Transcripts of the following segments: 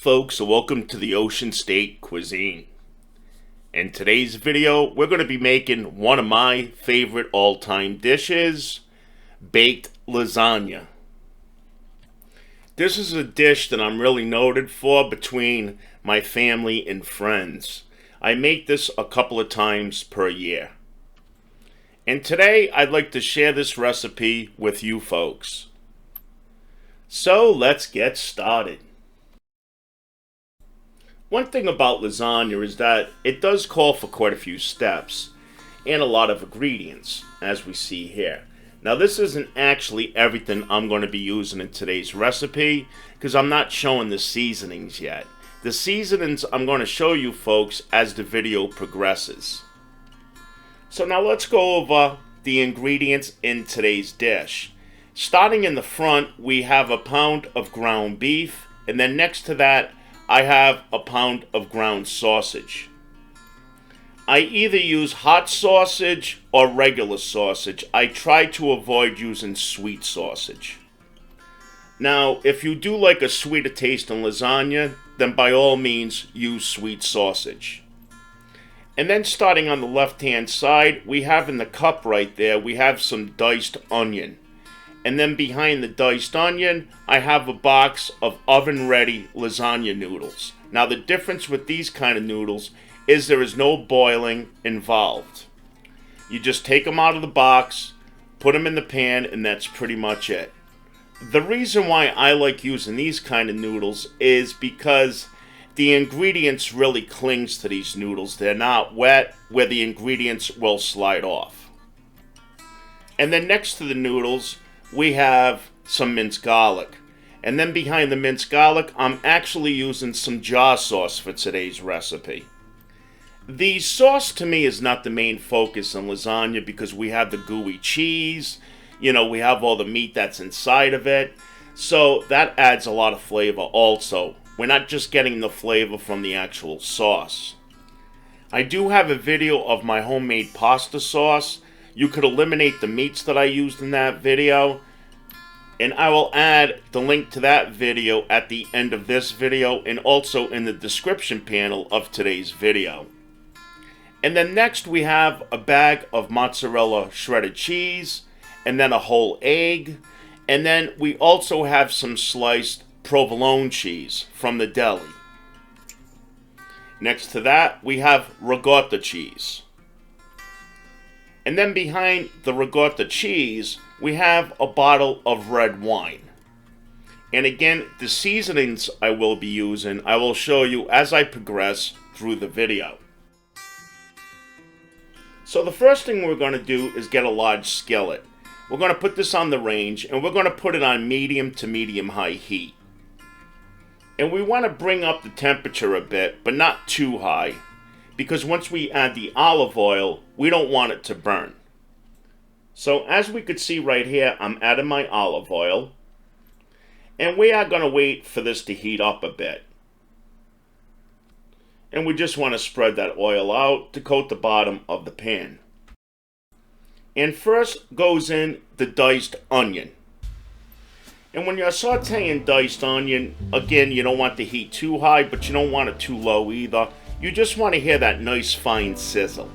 folks, and welcome to the OceanState Cuisine. In today's video, we're going to be making one of my favorite all-time dishes, baked lasagna. This is a dish that I'm really noted for between my family and friends. I make this a couple of times per year. And today, I'd like to share this recipe with you folks. So let's get started. One thing about lasagna is that it does call for quite a few steps and a lot of ingredients, as we see here. Now this isn't actually everything I'm going to be using in today's recipe because I'm not showing the seasonings yet. The seasonings I'm going to show you folks as the video progresses. So now let's go over the ingredients in today's dish. Starting in the front, we have a pound of ground beef, and then next to that I have a pound of ground sausage. I either use hot sausage or regular sausage. I try to avoid using sweet sausage. Now, if you do like a sweeter taste in lasagna, then by all means use sweet sausage. And then starting on the left-hand side, we have in the cup right there, we have some diced onion. And then behind the diced onion, I have a box of oven-ready lasagna noodles. Now the difference with these kind of noodles is there is no boiling involved. You just take them out of the box, put them in the pan, and that's pretty much it. The reason why I like using these kind of noodles is because the ingredients really clings to these noodles. They're not wet where the ingredients will slide off. And then next to the noodles, we have some minced garlic. And then behind the minced garlic, I'm actually using some jar sauce for today's recipe. The sauce to me is not the main focus in lasagna because we have the gooey cheese, we have all the meat that's inside of it. So that adds a lot of flavor also. We're not just getting the flavor from the actual sauce. I do have a video of my homemade pasta sauce. You could eliminate the meats that I used in that video, and I will add the link to that video at the end of this video and also in the description panel of today's video. And then next we have a bag of mozzarella shredded cheese, and then a whole egg, and then we also have some sliced provolone cheese from the deli. Next to that we have ricotta cheese. And then behind the ricotta cheese, we have a bottle of red wine. And again, the seasonings I will be using, I will show you as I progress through the video. So the first thing we're going to do is get a large skillet. We're going to put this on the range, and we're going to put it on medium to medium-high heat. And we want to bring up the temperature a bit, but not too high, because once we add the olive oil, we don't want it to burn. So as we could see right here, I'm adding my olive oil, and we are going to wait for this to heat up a bit. And we just want to spread that oil out to coat the bottom of the pan. And first goes in the diced onion. And when you're sauteing diced onion, again, you don't want the heat too high, but you don't want it too low either. You just want to hear that nice fine sizzle.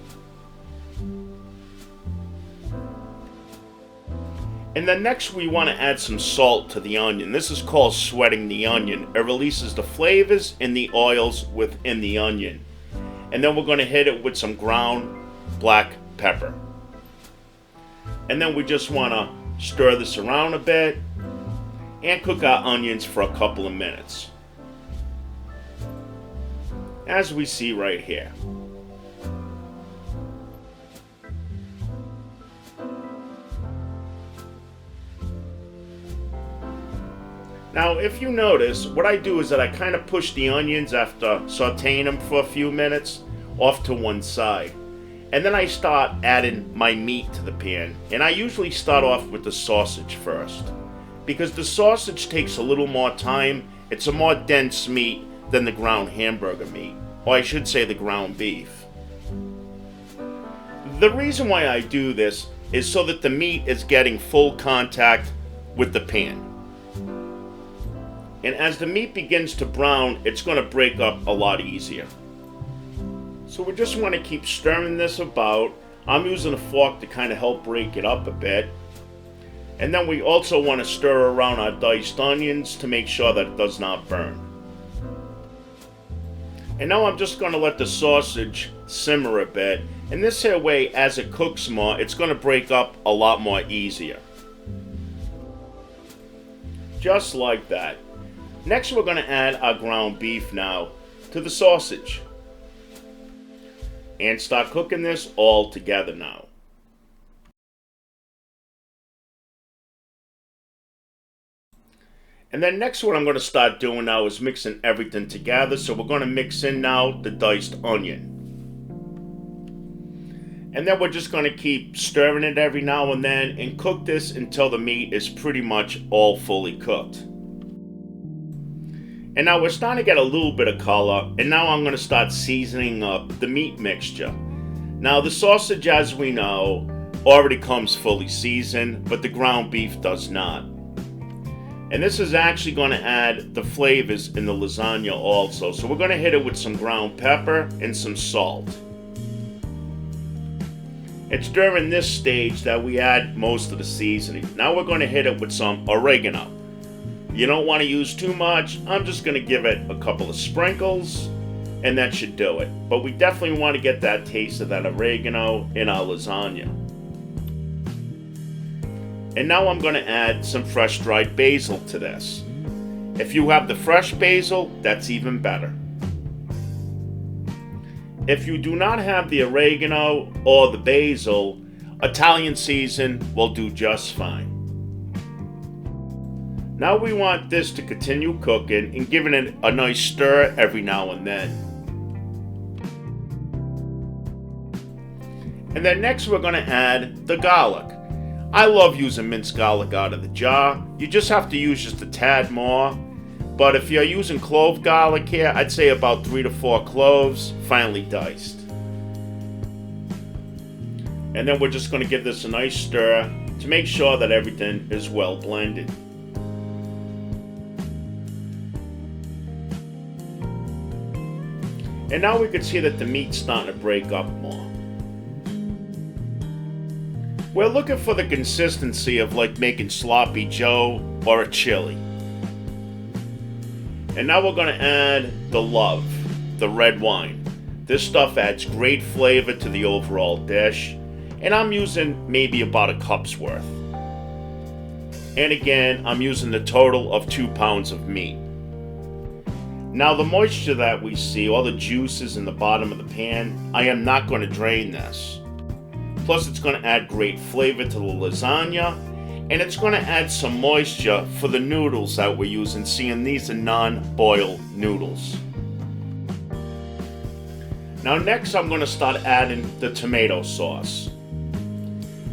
And then next we want to add some salt to the onion. This is called sweating the onion. It releases the flavors and the oils within the onion. And then we're going to hit it with some ground black pepper. And then we just want to stir this around a bit and cook our onions for a couple of minutes, as we see right here. Now, if you notice, what I do is that I kind of push the onions after sauteing them for a few minutes off to one side. And then I start adding my meat to the pan. And I usually start off with the sausage first, because the sausage takes a little more time. It's a more dense meat than the ground hamburger meat, or I should say the ground beef. The reason why I do this is so that the meat is getting full contact with the pan. And as the meat begins to brown, it's going to break up a lot easier. So we just want to keep stirring this about. I'm using a fork to kind of help break it up a bit. And then we also want to stir around our diced onions to make sure that it does not burn. And now I'm just going to let the sausage simmer a bit. And this here way, as it cooks more, it's going to break up a lot more easier. Just like that. Next we're going to add our ground beef now to the sausage. And start cooking this all together now. And then next what I'm going to start doing now is mixing everything together. So we're going to mix in now the diced onion. And then we're just going to keep stirring it every now and then and cook this until the meat is pretty much all fully cooked. And now we're starting to get a little bit of color, and now I'm going to start seasoning up the meat mixture. Now the sausage, as we know, already comes fully seasoned, but the ground beef does not. And this is actually going to add the flavors in the lasagna also. So we're going to hit it with some ground pepper and some salt. It's during this stage that we add most of the seasoning. Now we're going to hit it with some oregano. You don't want to use too much. I'm just going to give it a couple of sprinkles, and that should do it. But we definitely want to get that taste of that oregano in our lasagna. And now I'm going to add some fresh dried basil to this. If you have the fresh basil, that's even better. If you do not have the oregano or the basil, Italian season will do just fine. Now we want this to continue cooking and giving it a nice stir every now and then. And then next we're going to add the garlic. I love using minced garlic out of the jar. You just have to use just a tad more. But if you're using clove garlic here, I'd say about 3 to 4 cloves, finely diced. And then we're just going to give this a nice stir to make sure that everything is well blended. And now we can see that the meat's starting to break up more. We're looking for the consistency of like making sloppy joe or a chili. And now we're going to add the love, the red wine. This stuff adds great flavor to the overall dish. And I'm using maybe about a cup's worth. And again, I'm using the total of 2 pounds of meat. Now the moisture that we see, all the juices in the bottom of the pan, I am not going to drain this. Plus it's going to add great flavor to the lasagna, and it's going to add some moisture for the noodles that we're using, seeing these are non-boiled noodles. Now next I'm going to start adding the tomato sauce.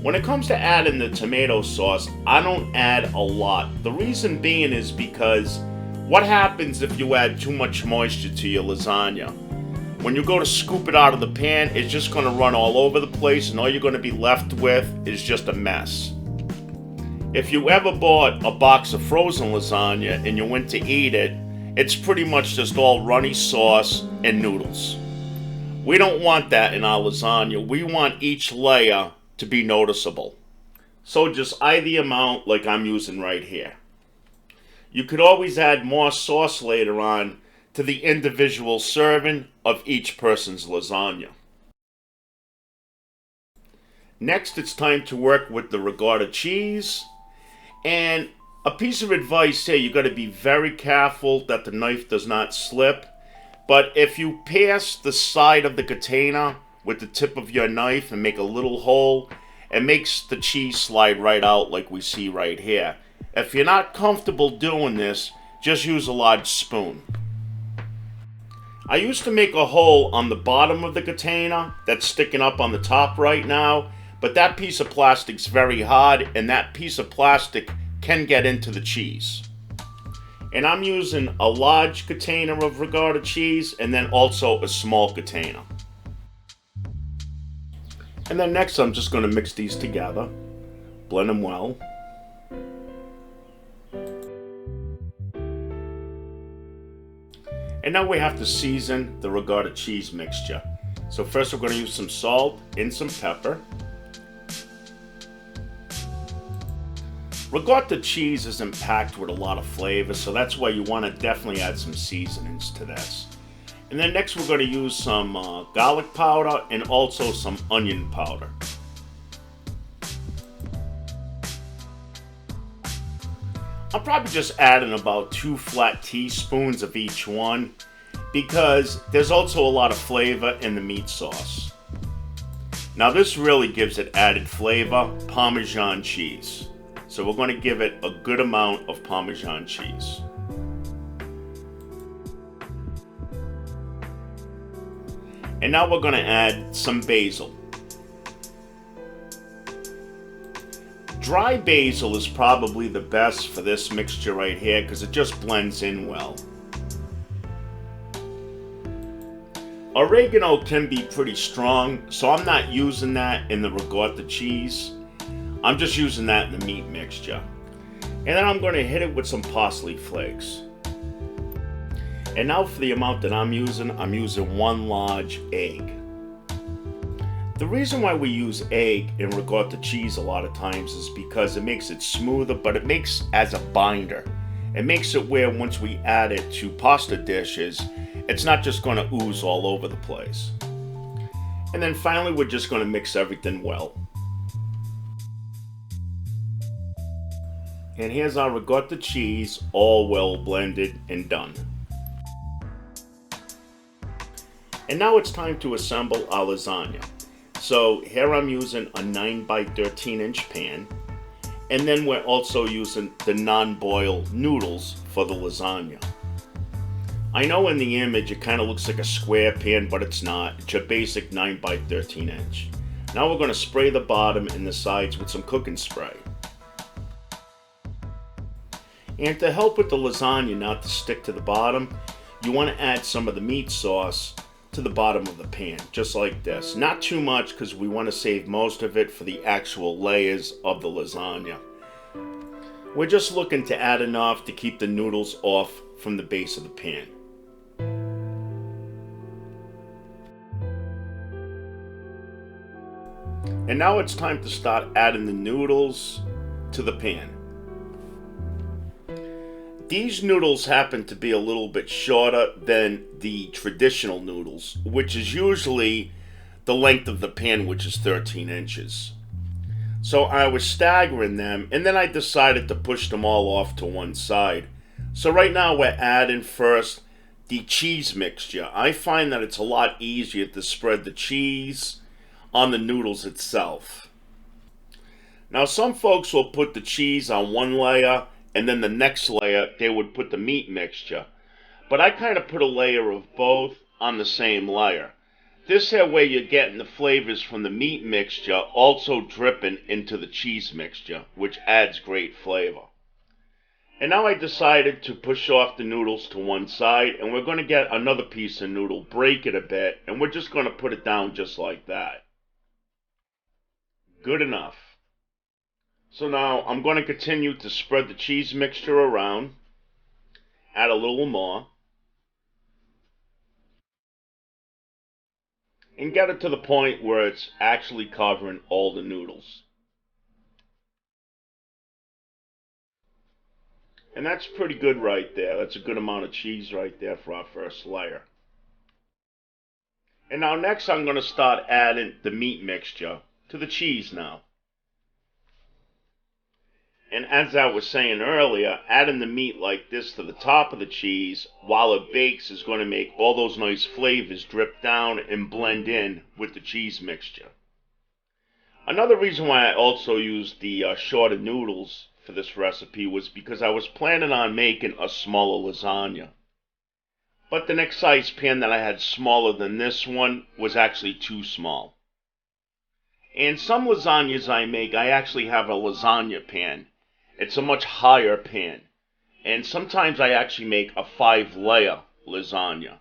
When it comes to adding the tomato sauce, I don't add a lot. The reason being is because what happens if you add too much moisture to your lasagna? When you go to scoop it out of the pan, it's just going to run all over the place, and all you're going to be left with is just a mess. If you ever bought a box of frozen lasagna and you went to eat it, it's pretty much just all runny sauce and noodles. We don't want that in our lasagna. We want each layer to be noticeable. So just eye the amount like I'm using right here. You could always add more sauce later on to the individual serving of each person's lasagna. Next, it's time to work with the ricotta cheese. And a piece of advice here, you got to be very careful that the knife does not slip. But if you pass the side of the container with the tip of your knife and make a little hole, it makes the cheese slide right out like we see right here. If you're not comfortable doing this, just use a large spoon. I used to make a hole on the bottom of the container that's sticking up on the top right now, but that piece of plastic's very hard, and that piece of plastic can get into the cheese. And I'm using a large container of ricotta cheese and then also a small container. And then next I'm just going to mix these together, blend them well. And now we have to season the ricotta cheese mixture. So first we're going to use some salt and some pepper. Ricotta cheese isn't packed with a lot of flavor, so that's why you want to definitely add some seasonings to this. And then next we're going to use some garlic powder and also some onion powder. I'm probably just adding about 2 flat teaspoons of each one because there's also a lot of flavor in the meat sauce. Now this really gives it added flavor, Parmesan cheese. So we're going to give it a good amount of Parmesan cheese. And now we're going to add some basil. Dry basil is probably the best for this mixture right here because it just blends in well. Oregano can be pretty strong, so I'm not using that in the ricotta cheese. I'm just using that in the meat mixture. And then I'm going to hit it with some parsley flakes. And now for the amount that I'm using 1 large egg. The reason why we use egg in ricotta cheese a lot of times is because it makes it smoother, but it makes as a binder. It makes it where once we add it to pasta dishes, it's not just going to ooze all over the place. And then finally we're just going to mix everything well. And here's our ricotta cheese, all well blended and done. And now it's time to assemble our lasagna. So here I'm using a 9 by 13 inch pan. And then we're also using the non-boiled noodles for the lasagna. I know in the image it kind of looks like a square pan, but it's not. It's a basic 9 by 13 inch. Now we're going to spray the bottom and the sides with some cooking spray. And to help with the lasagna not to stick to the bottom, you want to add some of the meat sauce to the bottom of the pan, just like this. Not too much because we want to save most of it for the actual layers of the lasagna. We're just looking to add enough to keep the noodles off from the base of the pan. And now it's time to start adding the noodles to the pan. These noodles happen to be a little bit shorter than the traditional noodles, which is usually the length of the pan, which is 13 inches. So I was staggering them, and then I decided to push them all off to one side. So right now we're adding first the cheese mixture. I find that it's a lot easier to spread the cheese on the noodles itself. Now some folks will put the cheese on one layer, and then the next layer they would put the meat mixture. But I kind of put a layer of both on the same layer. This here way you're getting the flavors from the meat mixture also dripping into the cheese mixture, which adds great flavor. And now I decided to push off the noodles to one side, and we're going to get another piece of noodle, break it a bit, and we're just going to put it down just like that. Good enough. So now I'm going to continue to spread the cheese mixture around, add a little more, and get it to the point where it's actually covering all the noodles. And that's pretty good right there. That's a good amount of cheese right there for our first layer. And now next I'm going to start adding the meat mixture to the cheese now. And as I was saying earlier, adding the meat like this to the top of the cheese while it bakes is going to make all those nice flavors drip down and blend in with the cheese mixture. Another reason why I also used the shorter noodles for this recipe was because I was planning on making a smaller lasagna. But the next size pan that I had smaller than this one was actually too small. And some lasagnas I make, I actually have a lasagna pan. It's a much higher pan. And sometimes I actually make a 5-layer lasagna.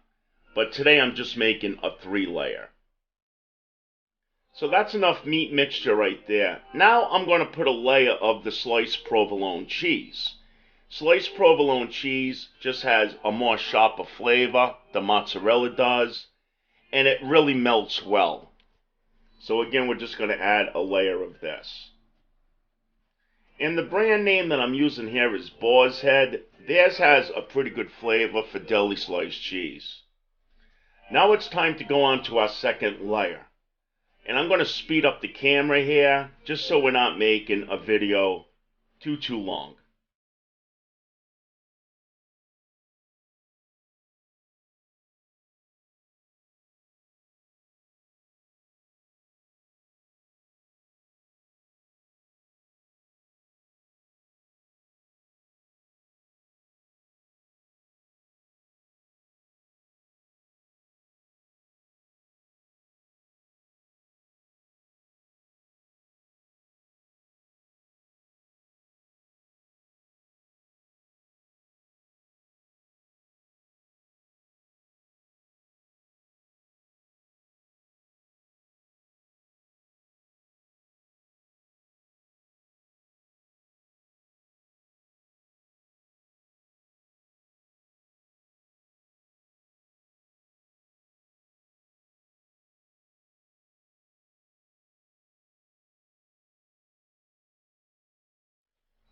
But today I'm just making a 3-layer. So that's enough meat mixture right there. Now I'm going to put a layer of the sliced provolone cheese. Sliced provolone cheese just has a more sharper flavor than mozzarella does, and it really melts well. So again, we're just going to add a layer of this. And the brand name that I'm using here is Boar's Head. Theirs has a pretty good flavor for deli sliced cheese. Now it's time to go on to our second layer. And I'm going to speed up the camera here, just so we're not making a video too long.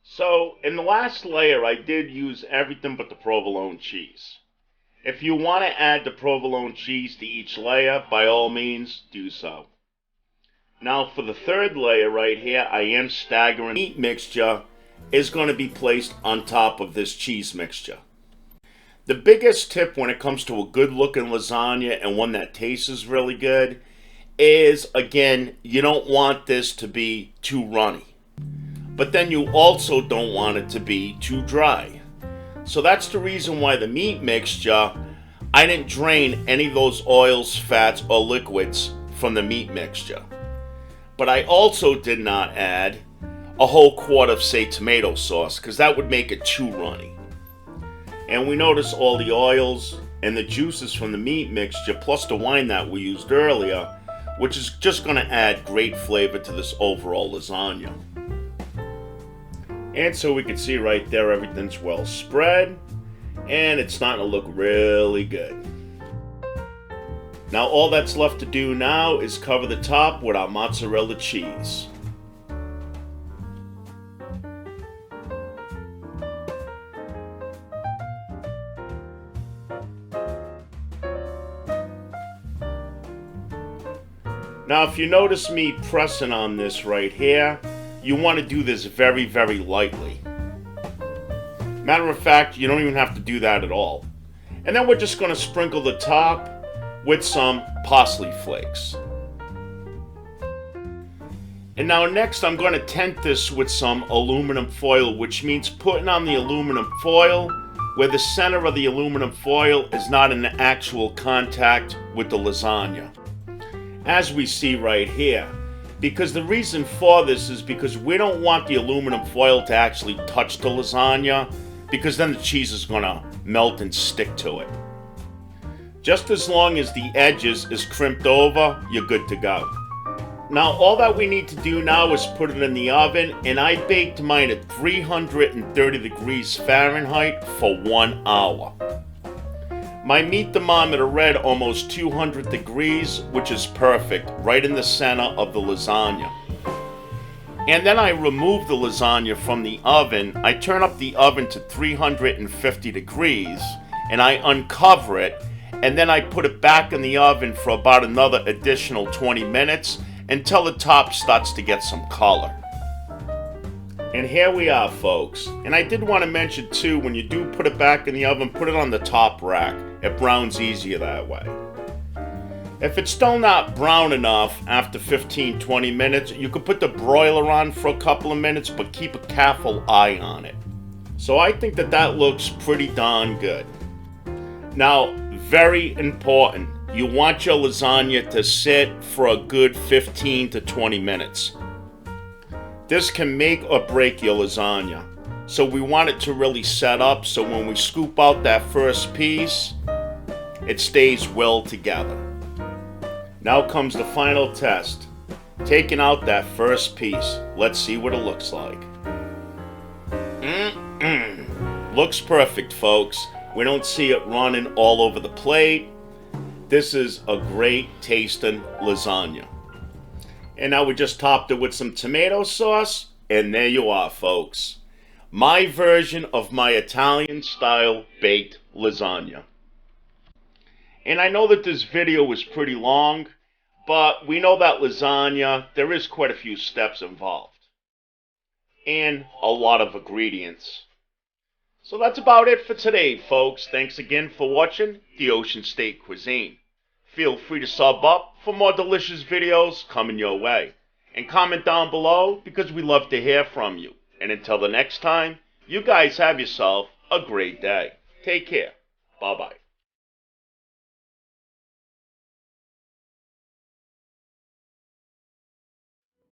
So in the last layer, I did use everything but the provolone cheese. If you want to add the provolone cheese to each layer, by all means, do so. Now for the third layer right here, I am staggering. The meat mixture is going to be placed on top of this cheese mixture. The biggest tip when it comes to a good looking lasagna and one that tastes really good is, again, you don't want this to be too runny. But then you also don't want it to be too dry. So that's the reason why the meat mixture, I didn't drain any of those oils, fats, or liquids from the meat mixture. But I also did not add a whole quart of, say, tomato sauce, because that would make it too runny. And we notice all the oils and the juices from the meat mixture, plus the wine that we used earlier, which is just going to add great flavor to this overall lasagna. And so we can see right there, everything's well spread, and it's starting to look really good. Now all that's left to do now is cover the top with our mozzarella cheese. Now if you notice me pressing on this right here, you want to do this very, very lightly. Matter of fact, you don't even have to do that at all. And then we're just going to sprinkle the top with some parsley flakes. And now next I'm going to tent this with some aluminum foil, which means putting on the aluminum foil where the center of the aluminum foil is not in actual contact with the lasagna. As we see right here. Because the reason for this is because we don't want the aluminum foil to actually touch the lasagna, because then the cheese is going to melt and stick to it. Just as long as the edges is crimped over, you're good to go. Now all that we need to do now is put it in the oven, and I baked mine at 330 degrees Fahrenheit for 1 hour. My meat thermometer read almost 200 degrees, which is perfect, right in the center of the lasagna. And then I remove the lasagna from the oven. I turn up the oven to 350 degrees, and I uncover it, and then I put it back in the oven for about another additional 20 minutes until the top starts to get some color. And here we are, folks. And I did want to mention too, when you do put it back in the oven, put it on the top rack. It browns easier that way. If it's still not brown enough after 15-20 minutes, you could put the broiler on for a couple of minutes, but keep a careful eye on it. So I think that looks pretty darn good. Now, very important, you want your lasagna to sit for a good 15 to 20 minutes. This can make or break your lasagna. So we want it to really set up so when we scoop out that first piece, it stays well together. Now comes the final test. Taking out that first piece. Let's see what it looks like. Looks perfect, folks. We don't see it running all over the plate. This is a great tasting lasagna. And now we just topped it with some tomato sauce, and there you are, folks. My version of my Italian style baked lasagna. And I know that this video was pretty long, but we know that lasagna, there is quite a few steps involved. And a lot of ingredients. So that's about it for today, folks. Thanks again for watching the OceanState Cuisine. Feel free to sub up for more delicious videos coming your way. And comment down below because we love to hear from you. And until the next time, you guys have yourself a great day. Take care. Bye-bye.